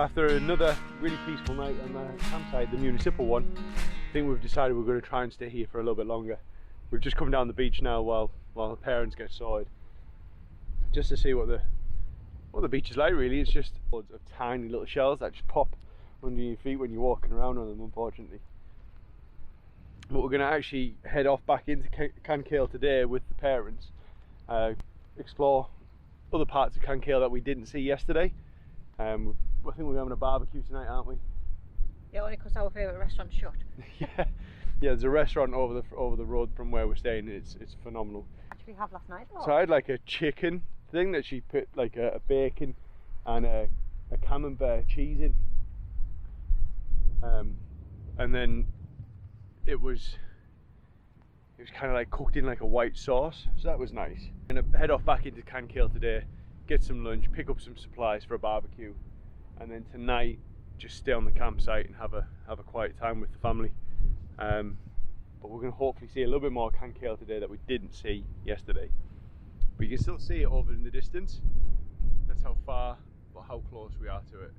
after another really peaceful night on the campsite, the municipal one, I think we've decided we're going to try and stay here for a little bit longer. We've just come down the beach now while the parents get sorted, just to see what the beach is like. Really, it's just loads of tiny little shells that just pop under your feet when you're walking around on them, unfortunately. But we're going to actually head off back into Cancale today with the parents, explore other parts of Cancale that we didn't see yesterday. I think we're having a barbecue tonight, aren't we? Yeah, only because our favourite restaurant's shut. Yeah, there's a restaurant over the road from where we're staying. It's phenomenal. What did we have last night? So I had like a chicken thing that she put like a bacon and a camembert cheese in, and then it was kind of like cooked in like a white sauce, so that was nice. I'm gonna head off back into Cancale today, get some lunch, pick up some supplies for a barbecue, and then tonight just stay on the campsite and have a quiet time with the family. But we're going to hopefully see a little bit more Cancale today that we didn't see yesterday. But you can still see it over in the distance. That's how far or how close we are to it.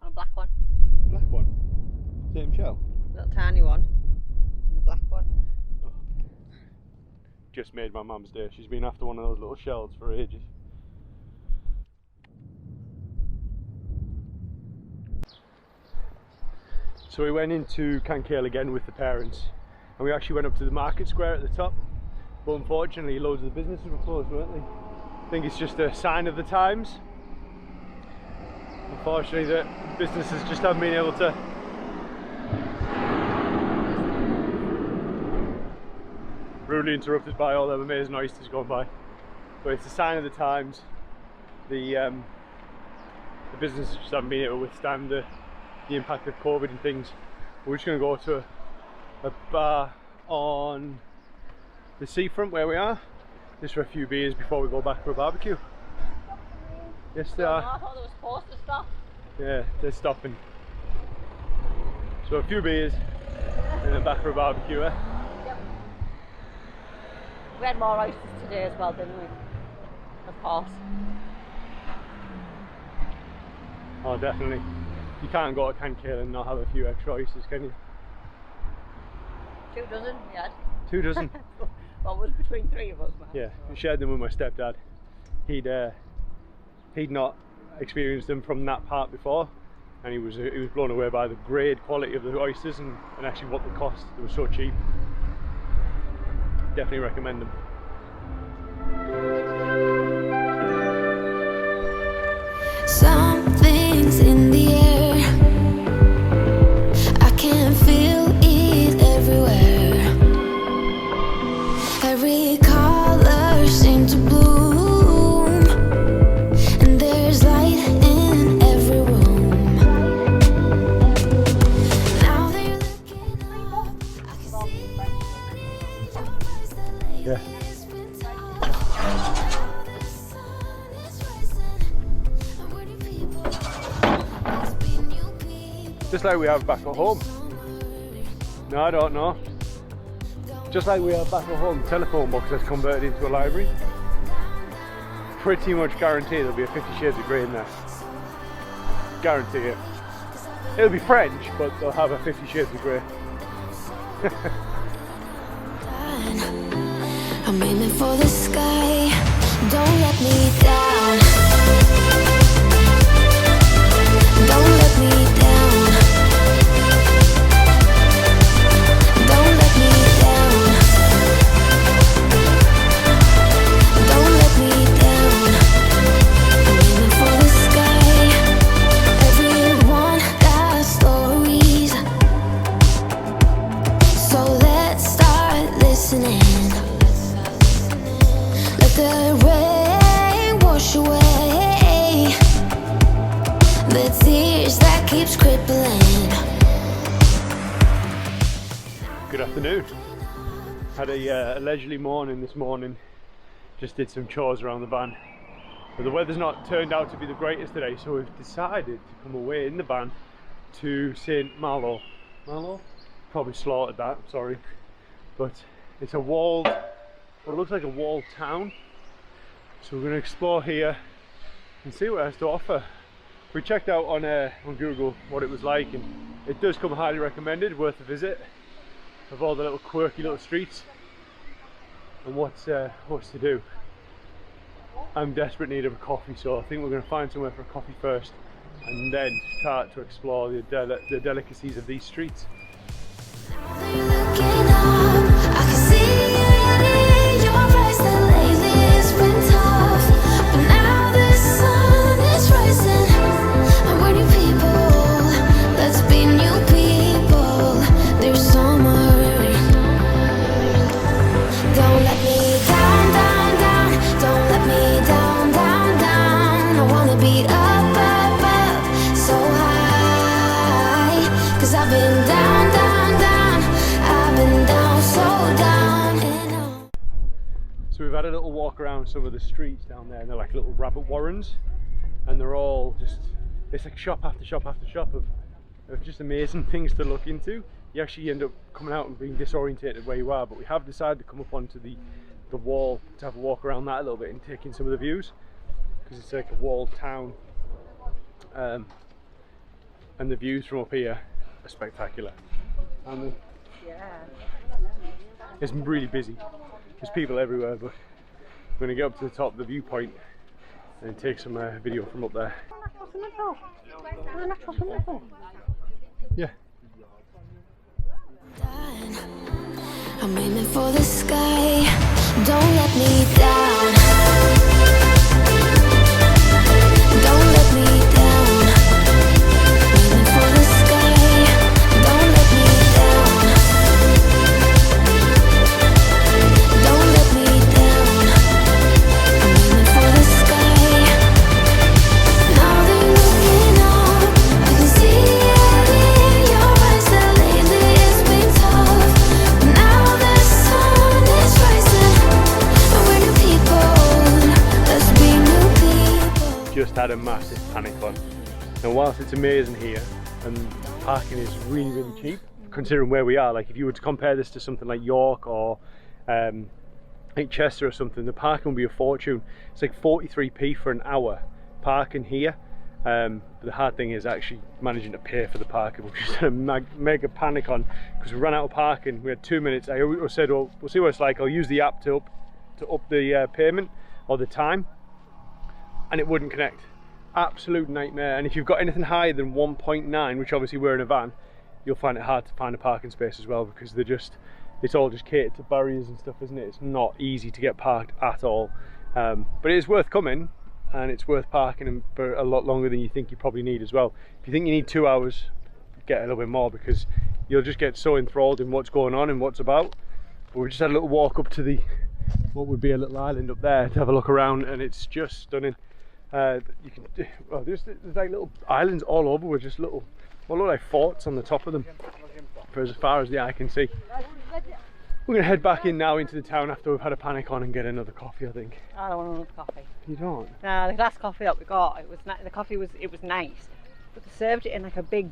And a black one. Black one? Same shell? Little tiny one. And a black one. Oh. Just made my mum's day. She's been after one of those little shells for ages. So we went into Cancale again with the parents, and we actually went up to the market square at the top, but unfortunately loads of the businesses were closed, weren't they? I think it's just a sign of the times. Unfortunately, the businesses just haven't been able to rudely interrupted by all them amazing oysters going by. But it's a sign of the times. The businesses just haven't been able to withstand the impact of COVID and things. We're just going to go to a bar on the seafront where we are, just for a few beers before we go back for a barbecue. Yes, they are. I thought they were supposed to stop. Yeah, they're stopping. So a few beers and then back for a barbecue, eh? Yep. We had more oysters today as well, didn't we? Of course. Oh, definitely. You can't go to Cancale and not have a few extra oysters, can you? 2 dozen we had. 2 dozen? Well, it was between 3 of us, man. Yeah, we shared them with my stepdad. He'd not experienced them from that part before, and he was blown away by the great quality of the oysters and actually what they cost. They were so cheap. Definitely recommend them. Something's in the air, I can feel it everywhere. Every color seems to bloom, and there's light in every room. Now they're looking up, I can see it in your eyes, the lady has been taught. Now the sun is rising, and where do people must be new people? Just like we have back at home. No, I don't know. Just like we have back at home, telephone box that's converted into a library. Pretty much guarantee there'll be a 50 Shades of Grey in there. Guarantee it. It'll be French, but they'll have a 50 Shades of Grey. I'm aiming for the sky, don't let me down. Don't let me down. Don't let me down. Don't let me down. I'm aiming for the sky. Everyone got stories, so let's start listening. Let the rain wash away the tears that keeps crippling. Good afternoon. Had a leisurely morning this morning. Just did some chores around the van. But the weather's not turned out to be the greatest today, so we've decided to come away in the van to St.Malo. Malo? Probably slaughtered that, sorry. But it's a walled what looks like a walled town. So we're going to explore here and see what it has to offer. We checked out on Google what it was like, and it does come highly recommended, worth a visit, of all the little quirky little streets and what's to do. I'm desperate need of a coffee, so I think we're going to find somewhere for a coffee first and then start to explore the delicacies of these streets. So we've had a little walk around some of the streets down there, and they're like little rabbit warrens, and they're all just, it's like shop after shop after shop of just amazing things to look into. You actually end up coming out and being disorientated where you are, but we have decided to come up onto the wall to have a walk around that a little bit and take in some of the views, because it's like a walled town, and the views from up here are spectacular. And it's really busy. There's people everywhere, but we're going to get up to the top of the viewpoint and take some video from up there. Yeah. I'm aiming for the sky. Don't let me down. Don't let me down. Aiming for the sky. Don't let me down. Don't let me down. I'm aiming for the sky. Now they're looking up. I can see it in your eyes that lately it's been tough. Now the sun is rising, and we're new people. Let's be new people. Just had a massive panic on. Now whilst it's amazing here and parking is really, really cheap, considering where we are, like if you were to compare this to something like York or like Chester or something, the parking would be a fortune. It's like 43p for an hour parking here. But the hard thing is actually managing to pay for the parking, which is a mega panic on, because we ran out of parking. We had 2 minutes. I said, well, we'll see what it's like. I'll use the app to up the payment or the time, and it wouldn't connect. Absolute nightmare. And if you've got anything higher than 1.9, which obviously we're in a van, you'll find it hard to find a parking space as well, because it's all just catered to barriers and stuff, isn't it? It's not easy to get parked at all. But it is worth coming, and it's worth parking for a lot longer than you think you probably need as well. If you think you need 2 hours, get a little bit more, because you'll just get so enthralled in what's going on and what's about. But we just had a little walk up to what would be a little island up there to have a look around, and it's just stunning. You can, well, there's like little islands all over with just little, what look like forts on the top of them, for as far as the eye can see. We're going to head back in now into the town after we've had a panic on and get another coffee, I think. I don't want another coffee. You don't? No, the last coffee that we got, the coffee was nice, but they served it in like a big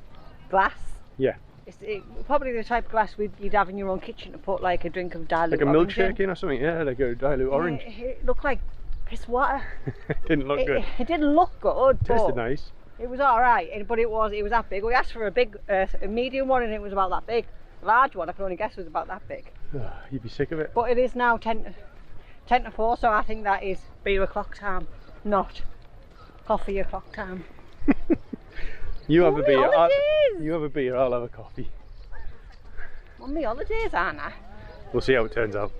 glass. Yeah. It's probably the type of glass you'd have in your own kitchen to put like a drink of dilute orange milkshake in or something. Yeah, like a dilute orange. It looked like piss water. It didn't look good. It didn't look good. It tasted nice. It was alright, but it was that big. We asked for a medium one, and it was about that big. A large one, I can only guess, was about that big. You'd be sick of it. But it is now 10 to 4, so I think that is beer o'clock time, not coffee o'clock time. You have a beer. Holidays. You have a beer. I'll have a coffee. On my holidays, aren't I? We'll see how it turns out.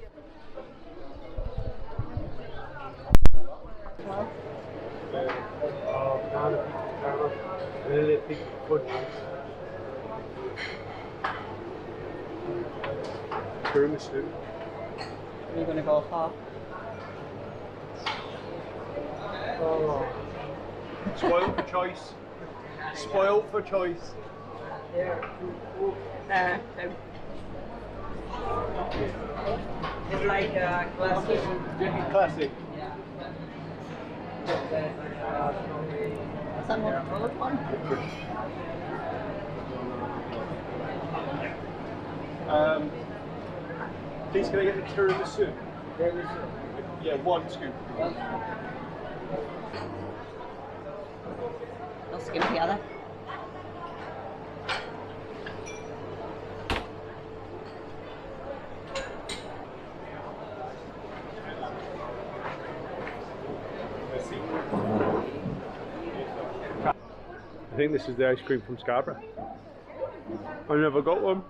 Tiramisu. What are you going to go for? Oh. Spoiled for choice. Spoiled for choice. It's like a classic. Classic. Someone colored one? Please can I get the tiramisu? Yeah, one scoop. They'll skim together. I think this is the ice cream from Scarborough. I never got one.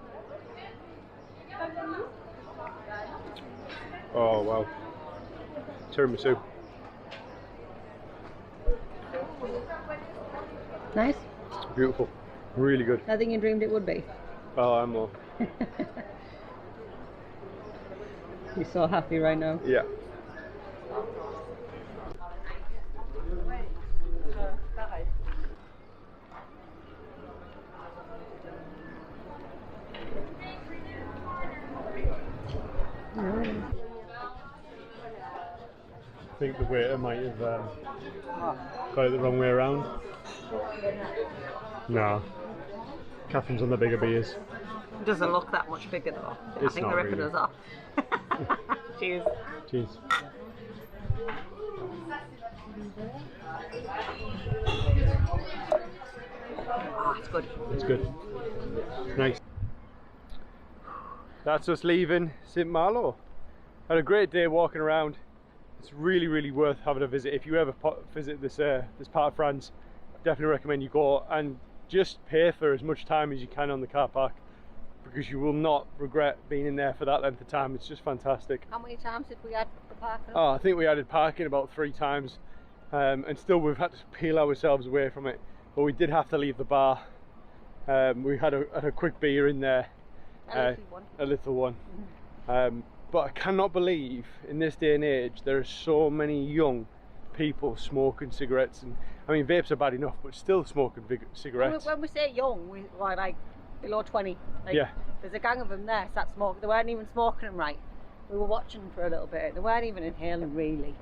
Oh wow. Tiramisu. Nice. Beautiful. Really good. Nothing you dreamed it would be. Oh, I'm more. You're so happy right now. Yeah. I think the waiter might have got it the wrong way around. No. Catherine's on the bigger beers. It doesn't look that much bigger though. I It's think not they're ripping really. us off. Cheers. Cheers. Oh, it's good. It's good. Nice. That's us leaving St.Malo. Had a great day walking around. It's really, really worth having a visit. If you ever visit this this part of France, definitely recommend you go and just pay for as much time as you can on the car park, because you will not regret being in there for that length of time. It's just fantastic. How many times did we add the parking? Oh, I think we added parking about 3 times, and still we've had to peel ourselves away from it. But we did have to leave the bar. We had a quick beer in there, a little one. But I cannot believe in this day and age there are so many young people smoking cigarettes. And I mean, vapes are bad enough, but still smoking cigarettes. When we say young, we're like below 20. Like, Yeah. There's a gang of them there sat smoking. They weren't even smoking them right. We were watching them for a little bit. They weren't even inhaling really.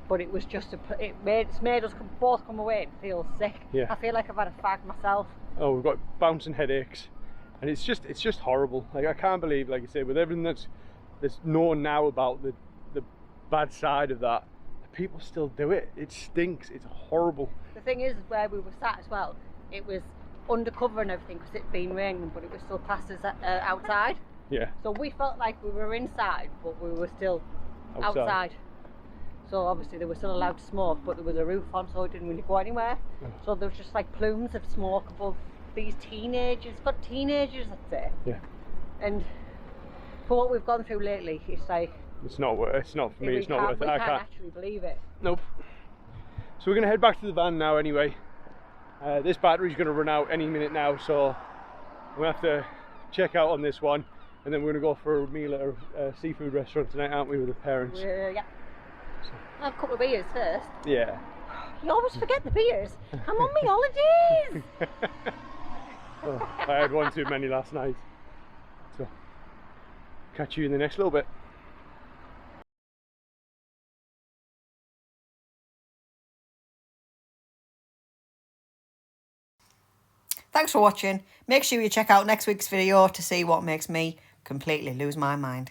But it was just it's made us both come away and feel sick. Yeah. I feel like I've had a fag myself. Oh, we've got bouncing headaches, and it's just horrible. Like, I can't believe, like I say, with everything that's known now about the bad side of that, people still do it. It stinks. It's horrible. The thing is, where we were sat as well, it was undercover and everything because it'd been raining, but it was still classed as outside. Yeah. So we felt like we were inside, but we were still outside. So obviously they were still allowed to smoke, but there was a roof on, so it didn't really go anywhere. So there was just like plumes of smoke above these teenagers. Got teenagers, I'd say. Yeah. And for what we've gone through lately, it's like It's not for me. It's not worth it. We I can't can't actually believe it. Nope. So we're gonna head back to the van now anyway. This battery's gonna run out any minute now, so we'll have to check out on this one, and then we're gonna go for a meal at a seafood restaurant tonight, aren't we, with the parents? Yeah. I'll have a couple of beers first. Yeah. You always forget the beers. I'm on my holidays. Oh, I had one too many last night. So, catch you in the next little bit. Thanks for watching. Make sure you check out next week's video to see what makes me completely lose my mind.